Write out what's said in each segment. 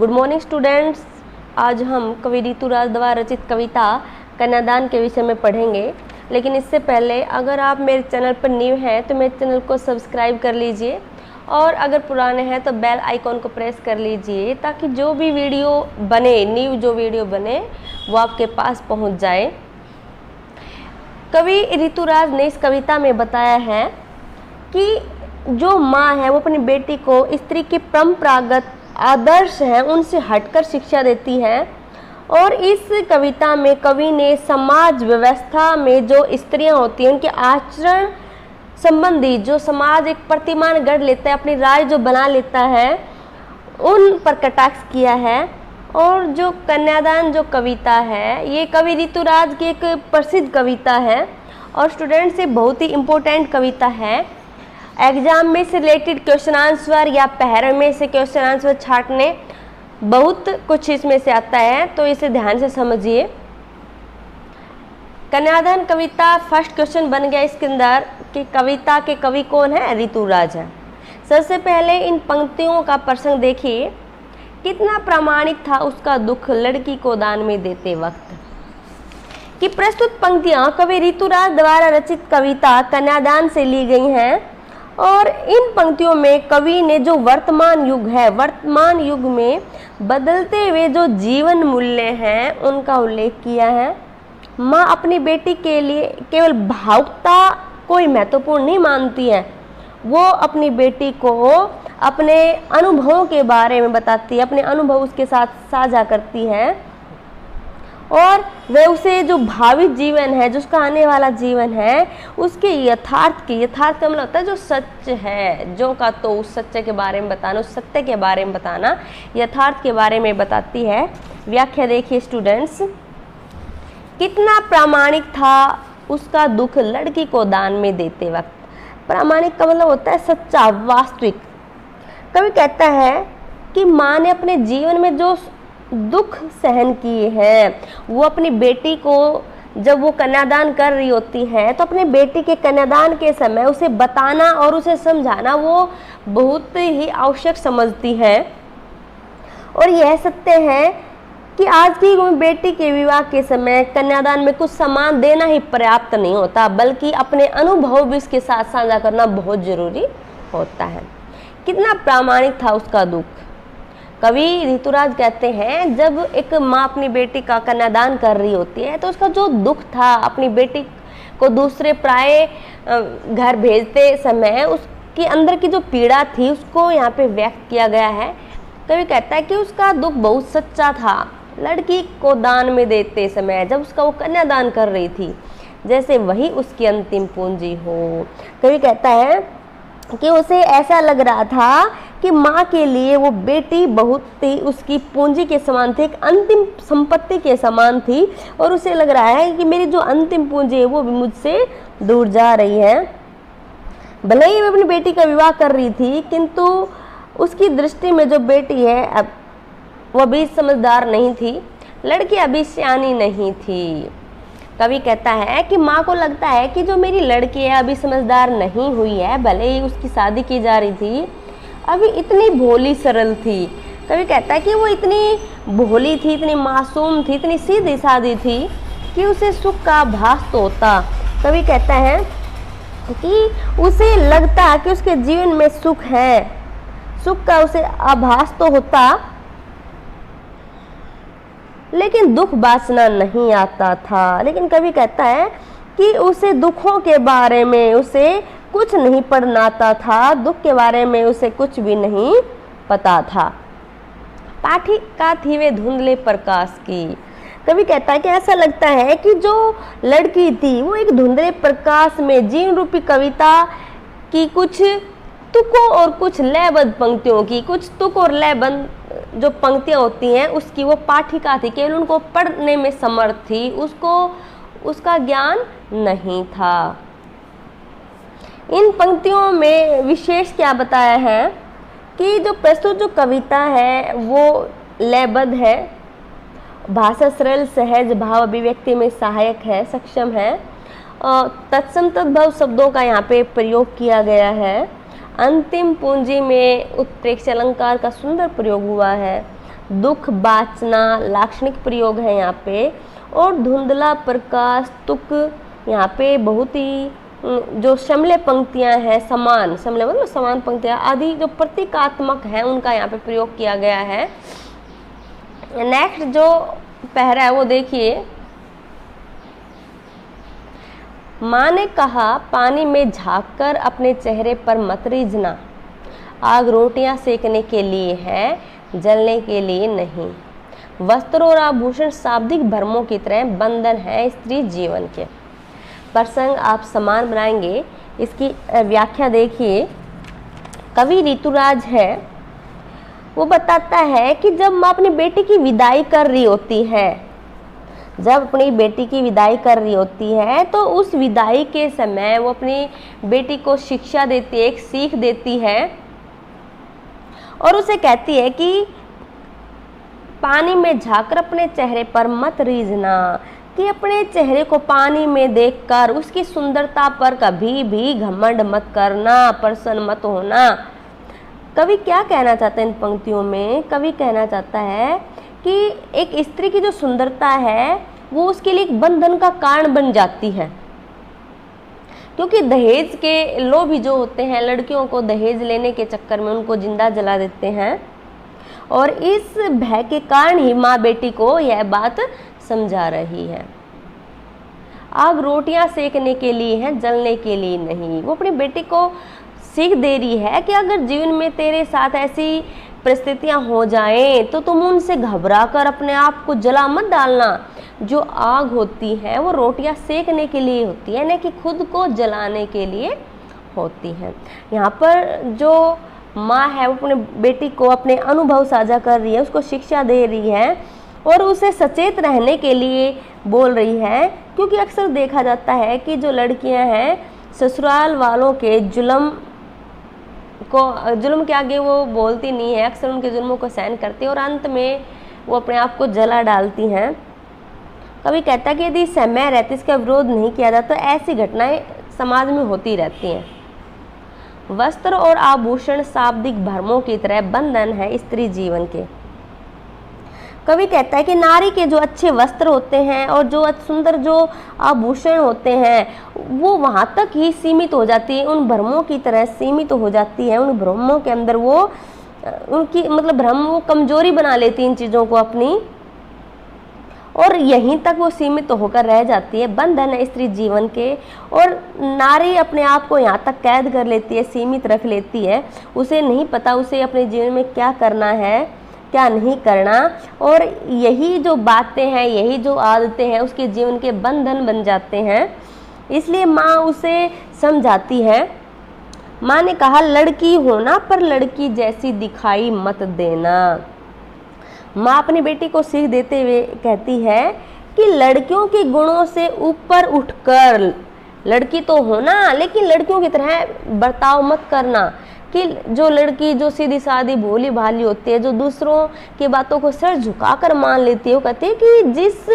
Good morning students. आज हम कवि ऋतुराज द्वारा रचित कविता कन्यादान के विषय में पढ़ेंगे। लेकिन इससे पहले अगर आप मेरे चैनल पर न्यू हैं तो मेरे चैनल को सब्सक्राइब कर लीजिए और अगर पुराने हैं तो बेल आइकॉन को प्रेस कर लीजिए ताकि जो भी वीडियो बने, न्यू जो वीडियो बने वो आपके पास पहुंच जाए। कवि ऋतुराज ने इस कविता में बताया है कि जो माँ है वो अपनी बेटी को स्त्री के परंपरागत आदर्श हैं उनसे हटकर शिक्षा देती है। और इस कविता में कवि ने समाज व्यवस्था में जो स्त्रियां होती हैं उनके आचरण संबंधी जो समाज एक प्रतिमान गढ़ लेता है, अपनी राय जो बना लेता है, उन पर कटाक्ष किया है। और जो कन्यादान जो कविता है ये कवि ऋतुराज की एक प्रसिद्ध कविता है और स्टूडेंट्स ये बहुत ही इम्पोर्टेंट कविता है। एग्जाम में से रिलेटेड क्वेश्चन आंसर या पहर में से क्वेश्चन आंसर छांटने बहुत कुछ इसमें से आता है, तो इसे ध्यान से समझिए। कन्यादान कविता फर्स्ट क्वेश्चन बन गया इसके अंदर कि कविता के कवि कौन है? ऋतुराज है। सबसे पहले इन पंक्तियों का प्रसंग देखिए, कितना प्रामाणिक था उसका दुख लड़की को दान में देते वक्त। कि प्रस्तुत पंक्तियां कवि ऋतुराज द्वारा रचित कविता कन्यादान से ली गई हैं और इन पंक्तियों में कवि ने जो वर्तमान युग है, वर्तमान युग में बदलते हुए जो जीवन मूल्य हैं उनका उल्लेख किया है। माँ अपनी बेटी के लिए केवल भावुकता कोई महत्वपूर्ण नहीं मानती है, वो अपनी बेटी को अपने अनुभवों के बारे में बताती है, अपने अनुभव उसके साथ साझा करती है और वह उसे जो भावी जीवन है, जो उसका आने वाला जीवन है, उसके यथार्थ का मतलब होता है जो सच है, जो का तो उस सच्चे के बारे में बताना, उस सत्य के बारे में बताना, यथार्थ के बारे में बताती है। व्याख्या देखिए स्टूडेंट्स, कितना प्रामाणिक था उसका दुख लड़की को दान में देते वक्त। प्रामाणिक का मतलब होता है सच्चा, वास्तविक। कवि कहता है कि माँ ने अपने जीवन में जो दुख सहन किए हैं वो अपनी बेटी को जब वो कन्यादान कर रही होती है तो अपने बेटी के कन्यादान के समय उसे बताना और उसे समझाना वो बहुत ही आवश्यक समझती है। और यह सत्य है कि आज की बेटी के विवाह के समय कन्यादान में कुछ सामान देना ही पर्याप्त नहीं होता, बल्कि अपने अनुभव भी इसके साथ साझा करना बहुत जरूरी होता है। कितना प्रामाणिक था उसका दुख। कवि ऋतुराज कहते हैं जब एक माँ अपनी बेटी का कन्यादान कर रही होती है तो उसका जो दुख था, अपनी बेटी को दूसरे पराये घर भेजते समय उसके अंदर की जो पीड़ा थी उसको यहाँ पे व्यक्त किया गया है। कवि कहता है कि उसका दुख बहुत सच्चा था लड़की को दान में देते समय, जब उसका वो कन्यादान कर रही थी, जैसे वही उसकी अंतिम पूंजी हो। कवि कहता है कि उसे ऐसा लग रहा था कि माँ के लिए वो बेटी बहुत ही उसकी पूंजी के समान थी, एक अंतिम संपत्ति के समान थी और उसे लग रहा है कि मेरी जो अंतिम पूंजी है वो भी मुझसे दूर जा रही है। भले ही वो अपनी बेटी का विवाह कर रही थी किंतु उसकी दृष्टि में जो बेटी है अब वो अभी समझदार नहीं थी, लड़की अभी सियानी नहीं थी। कवि कहता है कि माँ को लगता है कि जो मेरी लड़की है अभी समझदार नहीं हुई है, भले ही उसकी शादी की जा रही थी, अभी इतनी भोली सरल थी। कवि कहता है कि वो इतनी भोली थी, इतनी मासूम थी, इतनी सीधी सादी थी कि उसे सुख का आभास तो होता। कवि कहता है कि उसे लगता कि उसके जीवन में सुख है, सुख का उसे आभास तो होता, लेकिन दुख बासना नहीं आता था। लेकिन कवि कहता है कि उसे दुखों के बारे में उसे कुछ नहीं पढ़ना आता था, दुख के बारे में उसे कुछ भी नहीं पता था। पाठिका थी वे धुंधले प्रकाश की। कवि कहता है कि ऐसा लगता है कि जो लड़की थी वो एक धुंधले प्रकाश में जीवन रूपी कविता की कुछ तुकों और कुछ लयबद्ध पंक्तियों की, कुछ तुक और लयबद्ध जो पंक्तियां होती हैं उसकी वो पाठिका थी, केवल उनको पढ़ने में समर्थ थी, उसको उसका ज्ञान नहीं था। इन पंक्तियों में विशेष क्या बताया है कि जो प्रस्तुत जो कविता है वो लयबद्ध है, भाषा सरल सहज भाव अभिव्यक्ति में सहायक है, सक्षम है। तत्सम तद्भव शब्दों का यहाँ पे प्रयोग किया गया है। अंतिम पूंजी में उत्प्रेक्ष अलंकार का सुंदर प्रयोग हुआ है। दुख बाचना लाक्षणिक प्रयोग है यहाँ पे, और धुंधला प्रकाश तुक यहाँ पे बहुत ही जो समले पंक्तियां हैं, समान समले मतलब समान पंक्तियां आदि जो प्रतीकात्मक हैं उनका यहाँ पे प्रयोग किया गया है। नेक्स्ट जो पहरा है वो देखिए, माँ ने कहा पानी में झांककर अपने चेहरे पर मत रीझना, आग रोटियां सेकने के लिए है, जलने के लिए नहीं। वस्त्र और आभूषण शाब्दिक भ्रमों की तरह बंधन है स्त्री जीवन के। प्रसंग आप समान बनाएंगे, इसकी व्याख्या देखिए। कवि ऋतुराज है, वो बताता है कि जब माँ अपनी बेटी की विदाई कर रही होती है, जब अपनी बेटी की विदाई कर रही होती है तो उस विदाई के समय वो अपनी बेटी को शिक्षा देती है, एक सीख देती है और उसे कहती है कि पानी में झांककर अपने चेहरे पर मत रीझना, कि अपने चेहरे को पानी में देखकर उसकी सुंदरता पर कभी भी घमंड मत करना, प्रसन्न मत होना। कवि क्या कहना चाहता है इन पंक्तियों में? कवि कहना चाहता है कि एक स्त्री की जो सुंदरता है वो उसके लिए एक बंधन का कारण बन जाती है, क्योंकि दहेज के लोभी जो होते हैं लड़कियों को दहेज लेने के चक्कर में उनको जिंदा जला देते हैं, और इस भय के कारण ही माँ बेटी को यह बात समझा रही है। आग रोटियां सेकने के लिए है, जलने के लिए नहीं। वो अपनी बेटी को सीख दे रही है कि अगर जीवन में तेरे साथ ऐसी परिस्थितियां हो जाएं तो तुम उनसे घबरा कर अपने आप को जला मत डालना। जो आग होती है वो रोटियां सेकने के लिए होती है, न कि खुद को जलाने के लिए होती है। यहाँ पर जो माँ है वो अपने बेटी को अपने अनुभव साझा कर रही है, उसको शिक्षा दे रही है और उसे सचेत रहने के लिए बोल रही है, क्योंकि अक्सर देखा जाता है कि जो लड़कियां हैं ससुराल वालों के जुल्म के आगे वो बोलती नहीं है, अक्सर उनके जुल्मों को सहन करती है और अंत में वो अपने आप को जला डालती हैं। कभी कहता है कि यदि समय रहते इसका विरोध नहीं किया जाता तो ऐसी घटनाएं समाज में होती रहती हैं। वस्त्र और आभूषण शाब्दिक भ्रमों की तरह बंधन है स्त्री जीवन के। कवि कहता है कि नारी के जो अच्छे वस्त्र होते हैं और जो सुंदर जो आभूषण होते हैं वो वहाँ तक ही सीमित हो जाती है, उन भ्रमों की तरह सीमित हो जाती है। उन भ्रमों के अंदर वो उनकी मतलब भ्रम वो कमजोरी बना लेती है इन चीज़ों को अपनी, और यहीं तक वो सीमित होकर रह जाती है। बंधन है स्त्री जीवन के, और नारी अपने आप को यहाँ तक कैद कर लेती है, सीमित रख लेती है। उसे नहीं पता उसे अपने जीवन में क्या करना है क्या नहीं करना, और यही जो बातें हैं यही जो आदतें हैं उसके जीवन के बंधन बन जाते हैं। इसलिए माँ उसे समझाती है। माँ ने कहा लड़की होना पर लड़की जैसी दिखाई मत देना। माँ अपनी बेटी को सीख देते हुए कहती है कि लड़कियों के गुणों से ऊपर उठकर लड़की तो होना, लेकिन लड़कियों की तरह बर्ताव मत करना। कि जो लड़की जो सीधी सादी भोली भाली होती है, जो दूसरों की बातों को सर झुकाकर मान लेती है, वो कहती है कि जिस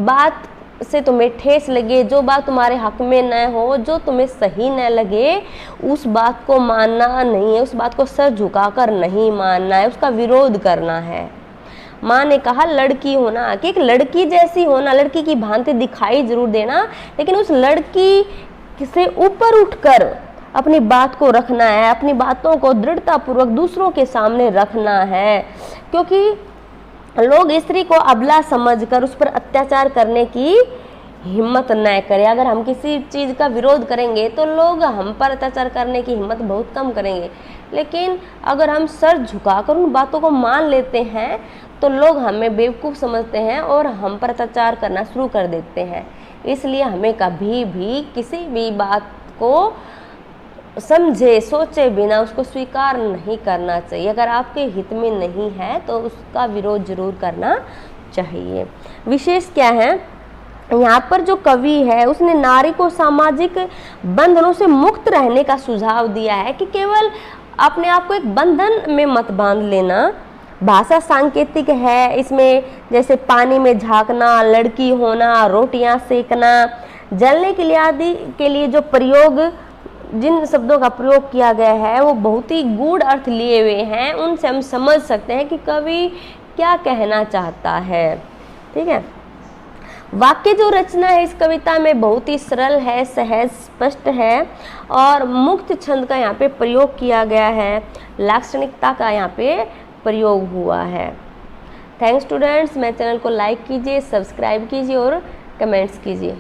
बात से तुम्हें ठेस लगे, जो बात तुम्हारे हक में न हो, जो तुम्हें सही न लगे, उस बात को मानना नहीं है, उस बात को सर झुकाकर नहीं मानना है, उसका विरोध करना है। माँ ने कहा लड़की होना कि एक लड़की जैसी होना, लड़की की भांति दिखाई जरूर देना, लेकिन उस लड़की से ऊपर उठकर अपनी बात को रखना है, अपनी बातों को दृढ़तापूर्वक दूसरों के सामने रखना है, क्योंकि लोग स्त्री को अबला समझकर उस पर अत्याचार करने की हिम्मत न करें। अगर हम किसी चीज़ का विरोध करेंगे तो लोग हम पर अत्याचार करने की हिम्मत बहुत कम करेंगे, लेकिन अगर हम सर झुकाकर उन बातों को मान लेते हैं तो लोग हमें बेवकूफ़ समझते हैं और हम पर अत्याचार करना शुरू कर देते हैं। इसलिए हमें कभी भी किसी भी बात को समझे सोचे बिना उसको स्वीकार नहीं करना चाहिए। अगर आपके हित में नहीं है तो उसका विरोध जरूर करना चाहिए। विशेष क्या है यहाँ पर जो कवि है उसने नारी को सामाजिक बंधनों से मुक्त रहने का सुझाव दिया है कि केवल अपने आप को एक बंधन में मत बांध लेना। भाषा सांकेतिक है इसमें, जैसे पानी में झांकना, लड़की होना, रोटियां सेकना, जलने के लिए आदि के लिए जो प्रयोग जिन शब्दों का प्रयोग किया गया है वो बहुत ही गूढ़ अर्थ लिए हुए हैं। उनसे हम समझ सकते हैं कि कवि क्या कहना चाहता है। ठीक है, वाक्य जो रचना है इस कविता में बहुत ही सरल है, सहज, स्पष्ट है और मुक्त छंद का यहाँ पे प्रयोग किया गया है, लाक्षणिकता का यहाँ पे प्रयोग हुआ है। थैंक्स स्टूडेंट्स, मेरे चैनल को लाइक कीजिए, सब्सक्राइब कीजिए और कमेंट्स कीजिए।